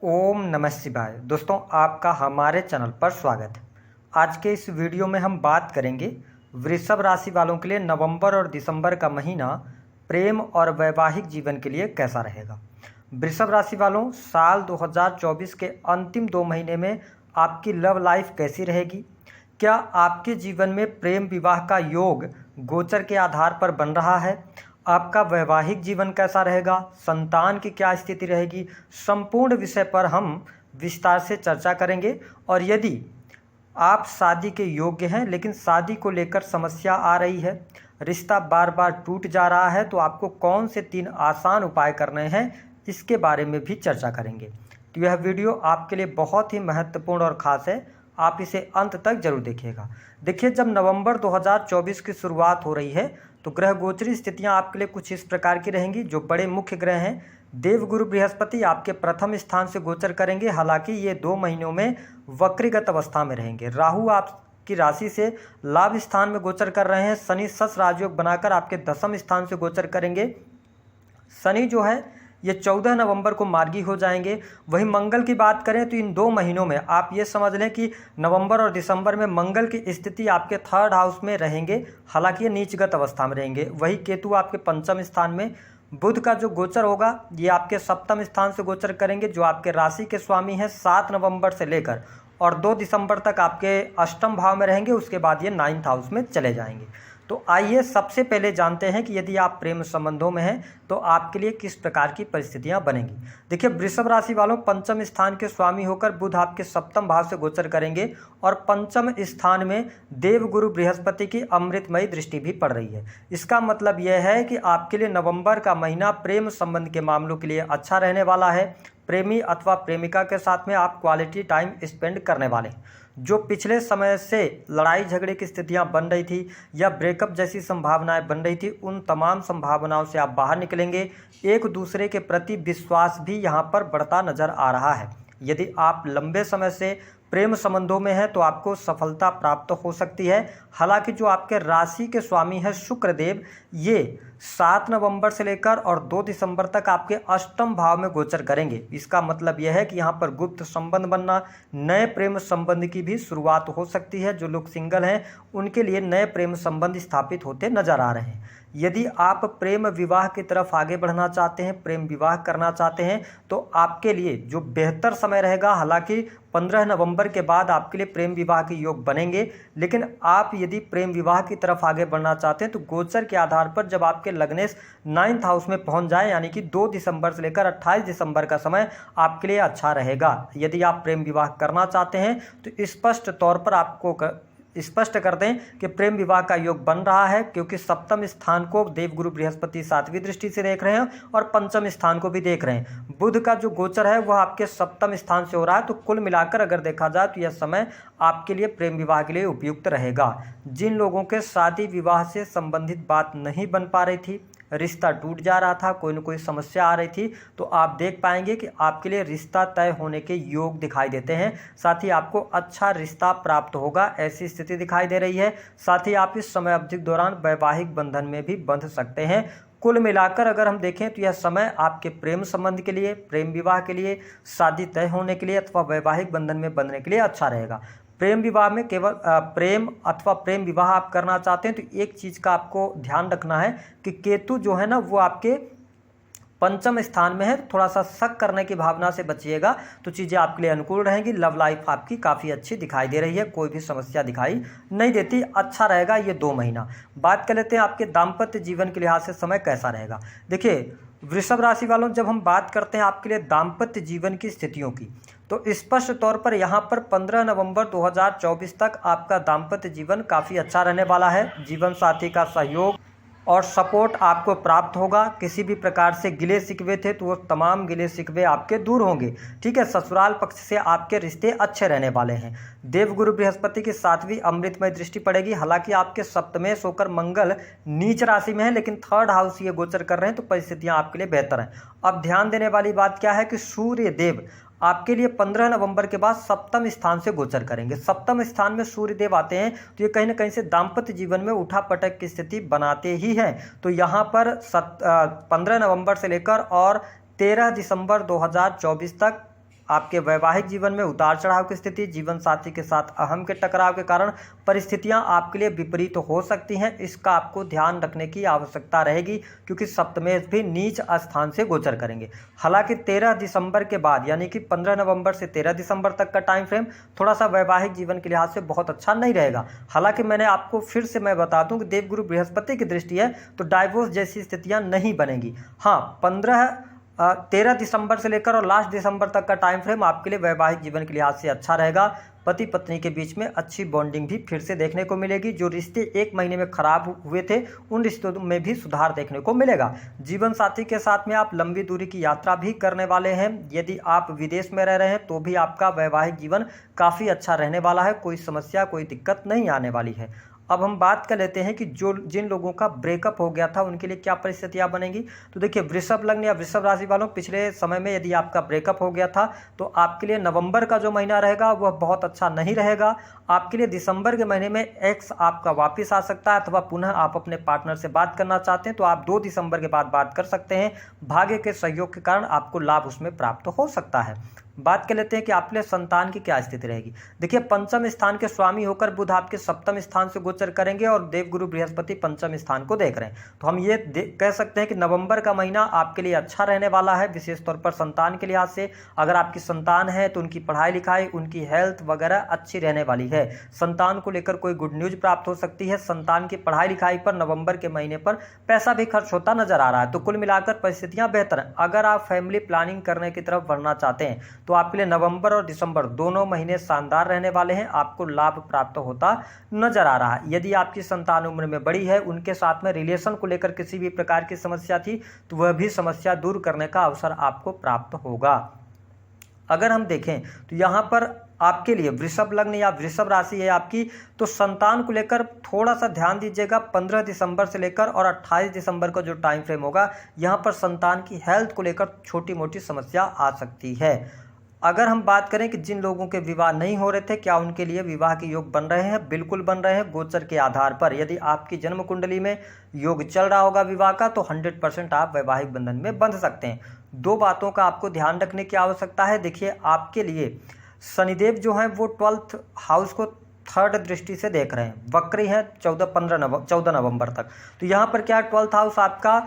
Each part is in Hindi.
ओम नमः शिवाय। दोस्तों, आपका हमारे चैनल पर स्वागत है। आज के इस वीडियो में हम बात करेंगे वृषभ राशि वालों के लिए नवंबर और दिसंबर का महीना प्रेम और वैवाहिक जीवन के लिए कैसा रहेगा। वृषभ राशि वालों, साल 2024 के अंतिम 2 महीने में आपकी लव लाइफ कैसी रहेगी? क्या आपके जीवन में प्रेम विवाह का योग गोचर के आधार पर बन रहा है? आपका वैवाहिक जीवन कैसा रहेगा? संतान की क्या स्थिति रहेगी? संपूर्ण विषय पर हम विस्तार से चर्चा करेंगे। और यदि आप शादी के योग्य हैं लेकिन शादी को लेकर समस्या आ रही है, रिश्ता बार बार टूट जा रहा है, तो आपको कौन से 3 आसान उपाय करने हैं, इसके बारे में भी चर्चा करेंगे। तो यह वीडियो आपके लिए बहुत ही महत्वपूर्ण और ख़ास है, आप इसे अंत तक जरूर देखिएगा। देखिए, जब नवंबर 2024 की शुरुआत हो रही है तो ग्रह गोचरी स्थितियां आपके लिए कुछ इस प्रकार की रहेंगी। जो बड़े मुख्य ग्रह हैं, देवगुरु बृहस्पति आपके प्रथम स्थान से गोचर करेंगे। हालांकि ये 2 महीनों में वक्रीगत अवस्था में रहेंगे। राहु आपकी राशि से लाभ स्थान में गोचर कर रहे हैं। शनि सस राजयोग बनाकर आपके 10वें स्थान से गोचर करेंगे। शनि जो है ये 14 नवंबर को मार्गी हो जाएंगे। वहीं मंगल की बात करें तो इन 2 महीनों में आप ये समझ लें कि नवंबर और दिसंबर में मंगल की स्थिति आपके 3rd हाउस में रहेंगे। हालांकि ये नीचगत अवस्था में रहेंगे। वही केतु आपके 5वें स्थान में। बुध का जो गोचर होगा ये आपके 7वें स्थान से गोचर करेंगे, जो आपके राशि के स्वामी हैं। 7 नवंबर से लेकर और 2 दिसंबर तक आपके 8वें भाव में रहेंगे। उसके बाद ये 9th हाउस में चले जाएंगे। तो आइए सबसे पहले जानते हैं कि यदि आप प्रेम संबंधों में हैं तो आपके लिए किस प्रकार की परिस्थितियां बनेंगी। देखिए, वृषभ राशि वालों, 5वें स्थान के स्वामी होकर बुध आपके 7वें भाव से गोचर करेंगे और 5वें स्थान में देवगुरु बृहस्पति की अमृतमयी दृष्टि भी पड़ रही है। इसका मतलब यह है कि आपके लिए नवंबर का महीना प्रेम संबंध के मामलों के लिए अच्छा रहने वाला है। प्रेमी अथवा प्रेमिका के साथ में आप क्वालिटी टाइम स्पेंड करने वाले हैं। जो पिछले समय से लड़ाई झगड़े की स्थितियां बन रही थी या ब्रेकअप जैसी संभावनाएं बन रही थी, उन तमाम संभावनाओं से आप बाहर निकलेंगे। एक दूसरे के प्रति विश्वास भी यहां पर बढ़ता नजर आ रहा है। यदि आप लंबे समय से प्रेम संबंधों में है तो आपको सफलता प्राप्त हो सकती है। हालांकि जो आपके राशि के स्वामी है शुक्रदेव, ये 7 नवंबर से लेकर और 2 दिसंबर तक आपके 8वें भाव में गोचर करेंगे। इसका मतलब यह है कि यहाँ पर गुप्त संबंध बनना, नए प्रेम संबंध की भी शुरुआत हो सकती है। जो लोग सिंगल हैं उनके लिए नए प्रेम संबंध स्थापित होते नजर आ रहे हैं। यदि आप प्रेम विवाह की तरफ आगे बढ़ना चाहते हैं, प्रेम विवाह करना चाहते हैं, तो आपके लिए जो बेहतर समय रहेगा, हालांकि 15 नवंबर के बाद आपके लिए प्रेम विवाह के योग बनेंगे, लेकिन आप यदि प्रेम विवाह की तरफ आगे बढ़ना चाहते हैं तो गोचर के आधार पर जब आपके लग्नेश 9th हाउस में पहुंच जाए, यानी कि 2 दिसंबर से लेकर 28 दिसंबर का समय आपके लिए अच्छा रहेगा। यदि आप प्रेम विवाह करना चाहते हैं तो स्पष्ट तौर पर आपको स्पष्ट कर दें कि प्रेम विवाह का योग बन रहा है, क्योंकि 7वें स्थान को देवगुरु बृहस्पति 7वीं दृष्टि से देख रहे हैं और 5वें स्थान को भी देख रहे हैं। बुध का जो गोचर है वह आपके 7वें स्थान से हो रहा है। तो कुल मिलाकर अगर देखा जाए तो यह समय आपके लिए प्रेम विवाह के लिए उपयुक्त रहेगा। जिन लोगों के शादी विवाह से संबंधित बात नहीं बन पा रही थी, रिश्ता टूट जा रहा था, कोई न कोई समस्या आ रही थी, तो आप देख पाएंगे कि आपके लिए रिश्ता तय होने के योग दिखाई देते हैं। साथ ही आपको अच्छा रिश्ता प्राप्त होगा, ऐसी स्थिति दिखाई दे रही है। साथ ही आप इस समय अवधि के दौरान वैवाहिक बंधन में भी बंध सकते हैं। कुल मिलाकर अगर हम देखें तो यह समय आपके प्रेम संबंध के लिए, प्रेम विवाह के लिए, शादी तय होने के लिए अथवा वैवाहिक बंधन में बंधने के लिए अच्छा रहेगा। प्रेम विवाह में केवल प्रेम अथवा प्रेम विवाह आप करना चाहते हैं तो एक चीज़ का आपको ध्यान रखना है कि केतु जो है ना वो आपके 5वें स्थान में है। थोड़ा सा शक करने की भावना से बचिएगा तो चीज़ें आपके लिए अनुकूल रहेंगी। लव लाइफ आपकी काफ़ी अच्छी दिखाई दे रही है, कोई भी समस्या दिखाई नहीं देती, अच्छा रहेगा ये 2 महीना। बात कर लेते हैं आपके दाम्पत्य जीवन के लिहाज से समय कैसा रहेगा। देखिए, वृषभ राशि वालों, जब हम बात करते हैं आपके लिए दाम्पत्य जीवन की स्थितियों की, तो स्पष्ट तौर पर यहाँ पर 15 नवंबर 2024 तक आपका दाम्पत्य जीवन काफ़ी अच्छा रहने वाला है। जीवन साथी का सहयोग और सपोर्ट आपको प्राप्त होगा। किसी भी प्रकार से गिले शिकवे थे तो वो तमाम गिले शिकवे आपके दूर होंगे। ठीक है, ससुराल पक्ष से आपके रिश्ते अच्छे रहने वाले हैं। देवगुरु बृहस्पति की 7वीं अमृतमय दृष्टि पड़ेगी। हालांकि आपके सप्तमेश होकर मंगल नीच राशि में है, लेकिन 3rd हाउस ये गोचर कर रहे हैं, तो परिस्थितियां आपके लिए बेहतर हैं। अब ध्यान देने वाली बात क्या है कि सूर्य देव आपके लिए 15 नवंबर के बाद 7वें स्थान से गोचर करेंगे। 7वें स्थान में सूर्य देव आते हैं तो ये कहीं ना कहीं से दाम्पत्य जीवन में उठा पटक की स्थिति बनाते ही हैं। तो यहाँ पर 15 नवंबर से लेकर और 13 दिसंबर 2024 तक आपके वैवाहिक जीवन में उतार चढ़ाव की स्थिति, जीवन साथी के साथ अहम के टकराव के कारण परिस्थितियां आपके लिए विपरीत हो सकती हैं। इसका आपको ध्यान रखने की आवश्यकता रहेगी क्योंकि सप्तमेश भी नीच स्थान से गोचर करेंगे। हालांकि 13 दिसंबर के बाद यानी कि 15 नवंबर से 13 दिसंबर तक का टाइम फ्रेम थोड़ा सा वैवाहिक जीवन के लिहाज से बहुत अच्छा नहीं रहेगा। हालांकि मैंने आपको फिर से मैं बता दूं कि देवगुरु बृहस्पति की दृष्टि है तो डाइवोर्स जैसी स्थितियां नहीं बनेगी। हाँ, 13 दिसंबर से लेकर और लास्ट दिसंबर तक का टाइम फ्रेम आपके लिए वैवाहिक जीवन के लिहाज से अच्छा रहेगा। पति पत्नी के बीच में अच्छी बॉन्डिंग भी फिर से देखने को मिलेगी। जो रिश्ते एक महीने में खराब हुए थे उन रिश्तों में भी सुधार देखने को मिलेगा। जीवन साथी के साथ में आप लंबी दूरी की यात्रा भी करने वाले हैं। यदि आप विदेश में रह रहे हैं तो भी आपका वैवाहिक जीवन काफ़ी अच्छा रहने वाला है। कोई समस्या, कोई दिक्कत नहीं आने वाली है। अब हम बात कर लेते हैं कि जिन लोगों का ब्रेकअप हो गया था उनके लिए क्या परिस्थितियां बनेंगी। तो देखिए, वृषभ लग्न या वृषभ राशि वालों, पिछले समय में यदि आपका ब्रेकअप हो गया था तो आपके लिए नवंबर का जो महीना रहेगा वह बहुत अच्छा नहीं रहेगा। आपके लिए दिसंबर के महीने में एक्स आपका वापस आ सकता है अथवा पुनः आप अपने पार्टनर से बात करना चाहते हैं तो आप 2 दिसंबर के बाद बात कर सकते हैं। भाग्य के सहयोग के कारण आपको लाभ उसमें प्राप्त हो सकता है। बात कर लेते हैं कि आपके लिए संतान की क्या स्थिति रहेगी। देखिए, पंचम स्थान के स्वामी होकर बुध आपके सप्तम स्थान से गोचर करेंगे और देवगुरु बृहस्पति पंचम स्थान को देख रहे हैं। तो हम ये कह सकते हैं कि नवंबर का महीना आपके लिए अच्छा रहने वाला है, विशेष तौर पर संतान के लिहाज से। अगर आपकी संतान है तो उनकी पढ़ाई लिखाई, उनकी हेल्थ वगैरह अच्छी रहने वाली है। संतान को लेकर कोई गुड न्यूज प्राप्त हो सकती है। संतान की पढ़ाई लिखाई पर नवंबर के महीने पर पैसा भी खर्च होता नजर आ रहा है। तो कुल मिलाकर परिस्थितियां बेहतर हैं। अगर आप फैमिली प्लानिंग करने की तरफ बढ़ना चाहते हैं तो आपके लिए नवंबर और दिसंबर दोनों महीने शानदार रहने वाले हैं। आपको लाभ प्राप्त होता नजर आ रहा है। यदि आपकी संतान उम्र में बड़ी है, उनके साथ में रिलेशन को लेकर किसी भी प्रकार की समस्या थी तो वह भी समस्या दूर करने का अवसर आपको प्राप्त होगा। अगर हम देखें तो यहाँ पर आपके लिए वृषभ लग्न या वृषभ राशि है आपकी, तो संतान को लेकर थोड़ा सा ध्यान दीजिएगा। 15 दिसंबर से लेकर और 28 दिसंबर का जो टाइम फ्रेम होगा, यहाँ पर संतान की हेल्थ को लेकर छोटी मोटी समस्या आ सकती है। अगर हम बात करें कि जिन लोगों के विवाह नहीं हो रहे थे, क्या उनके लिए विवाह के योग बन रहे हैं? बिल्कुल बन रहे हैं। गोचर के आधार पर यदि आपकी जन्म कुंडली में योग चल रहा होगा विवाह का तो 100% आप वैवाहिक बंधन में बंध सकते हैं। 2 बातों का आपको ध्यान रखने की आवश्यकता है। देखिए, आपके लिए शनिदेव जो हैं वो 12th हाउस को 3rd दृष्टि से देख रहे हैं, वक्री हैं 14 नवंबर तक। तो यहाँ पर क्या 12th हाउस आपका,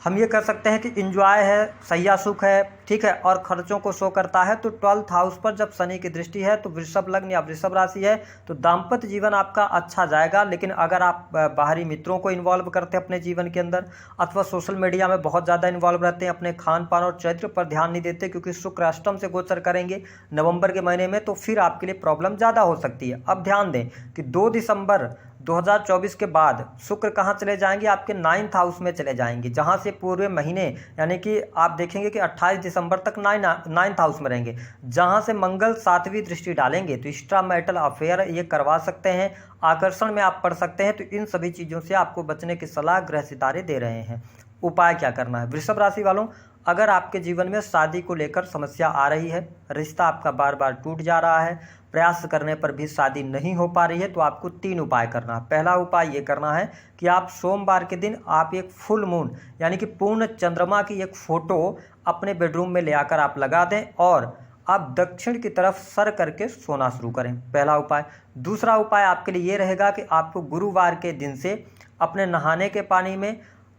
हम ये कर सकते हैं कि इंजॉय है, सैया सुख है, ठीक है, और खर्चों को शो करता है। तो 12th हाउस पर जब शनि की दृष्टि है तो वृषभ लग्न या वृषभ राशि है तो दाम्पत्य जीवन आपका अच्छा जाएगा। लेकिन अगर आप बाहरी मित्रों को इन्वॉल्व करते हैं अपने जीवन के अंदर अथवा सोशल मीडिया में बहुत ज़्यादा इन्वॉल्व रहते हैं, अपने खान पान और चरित्र पर ध्यान नहीं देते क्योंकि शुक्र अष्टम से गोचर करेंगे नवंबर के महीने में, तो फिर आपके लिए प्रॉब्लम ज़्यादा हो सकती है। अब ध्यान दें कि 2 दिसंबर 2024 के बाद शुक्र कहाँ चले जाएंगे? आपके 9th हाउस में चले जाएंगे, जहाँ से पूरे महीने यानी कि आप देखेंगे कि 28 दिसंबर तक 9th हाउस में रहेंगे, जहाँ से मंगल 7वीं दृष्टि डालेंगे। तो एक्स्ट्रा मैरिटल अफेयर ये करवा सकते हैं, आकर्षण में आप पड़ सकते हैं। तो इन सभी चीज़ों से आपको बचने की सलाह ग्रह सितारे दे रहे हैं। उपाय क्या करना है? वृषभ राशि वालों, अगर आपके जीवन में शादी को लेकर समस्या आ रही है, रिश्ता आपका बार बार टूट जा रहा है, प्रयास करने पर भी शादी नहीं हो पा रही है, तो आपको 3 उपाय करना है। पहला उपाय ये करना है कि आप सोमवार के दिन आप एक फुल मून यानी कि पूर्ण चंद्रमा की एक फोटो अपने बेडरूम में ले आकर आप लगा दें और आप दक्षिण की तरफ सर करके सोना शुरू करें। पहला उपाय। दूसरा उपाय आपके लिए ये रहेगा कि आपको गुरुवार के दिन से अपने नहाने के पानी में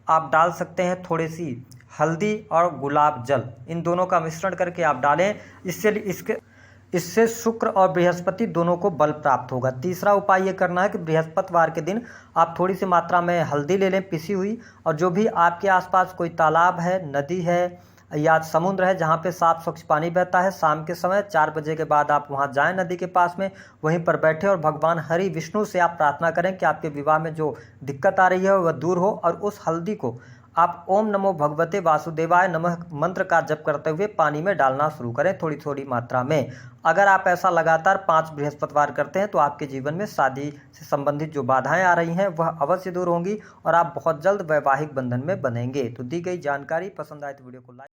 आप डाल सकते हैं थोड़ी सी हल्दी और गुलाब जल, इन दोनों का मिश्रण करके आप डालें। इससे शुक्र और बृहस्पति दोनों को बल प्राप्त होगा। तीसरा उपाय ये करना है कि बृहस्पतिवार के दिन आप थोड़ी सी मात्रा में हल्दी ले लें पिसी हुई, और जो भी आपके आसपास कोई तालाब है, नदी है या समुद्र है जहाँ पे साफ स्वच्छ पानी बहता है, शाम के समय 4 बजे के बाद आप वहाँ जाएं नदी के पास में, वहीं पर बैठे और भगवान हरि विष्णु से आप प्रार्थना करें कि आपके विवाह में जो दिक्कत आ रही है वह दूर हो, और उस हल्दी को आप ओम नमो भगवते वासुदेवाय नमः मंत्र का जप करते हुए पानी में डालना शुरू करें थोड़ी थोड़ी मात्रा में। अगर आप ऐसा लगातार 5 बृहस्पतिवार करते हैं तो आपके जीवन में शादी से संबंधित जो बाधाएं आ रही हैं वह अवश्य दूर होंगी और आप बहुत जल्द वैवाहिक बंधन में बनेंगे। तो दी गई जानकारी पसंद आए तो वीडियो को लाइक